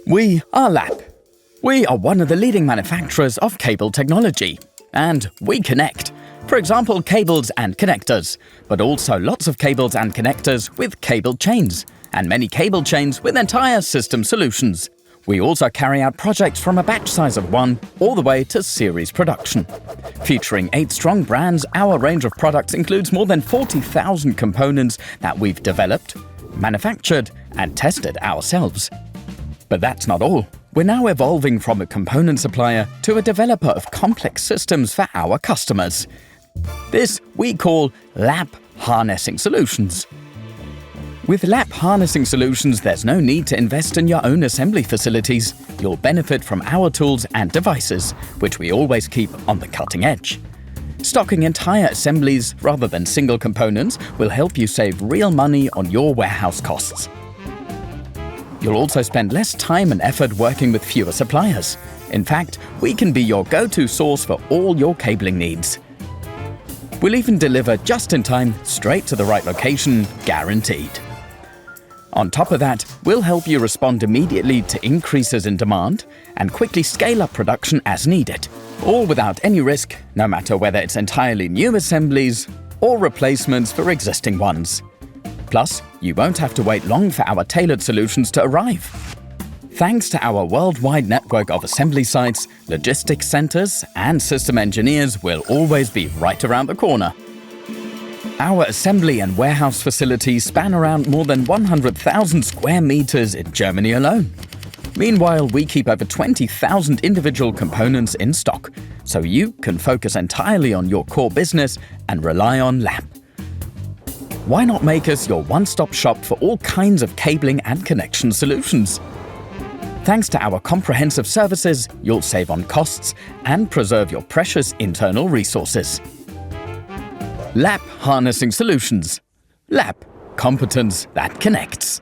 We are LAPP. We are one of the leading manufacturers of cable technology, and we connect. For example, cables and connectors, but also lots of cables and connectors with cable chains, and many cable chains with entire system solutions. We also carry out projects from a batch size of 1 all the way to series production. Featuring 8 strong brands, our range of products includes more than 40,000 components that we've developed, manufactured, and tested ourselves. But that's not all. We're now evolving from a component supplier to a developer of complex systems for our customers. This we call LAPP Harnessing Solutions. With LAPP Harnessing Solutions, there's no need to invest in your own assembly facilities. You'll benefit from our tools and devices, which we always keep on the cutting edge. Stocking entire assemblies rather than single components will help you save real money on your warehouse costs. You'll also spend less time and effort working with fewer suppliers. In fact, we can be your go-to source for all your cabling needs. We'll even deliver just in time, straight to the right location, guaranteed. On top of that, we'll help you respond immediately to increases in demand and quickly scale up production as needed, all without any risk, no matter whether it's entirely new assemblies or replacements for existing ones. Plus, you won't have to wait long for our tailored solutions to arrive. Thanks to our worldwide network of assembly sites, logistics centers, and system engineers will always be right around the corner. Our assembly and warehouse facilities span around more than 100,000 square meters in Germany alone. Meanwhile, we keep over 20,000 individual components in stock, so you can focus entirely on your core business and rely on LAPP. Why not make us your one-stop shop for all kinds of cabling and connection solutions? Thanks to our comprehensive services, you'll save on costs and preserve your precious internal resources. LAPP Harnessing Solutions. LAPP. Competence that connects.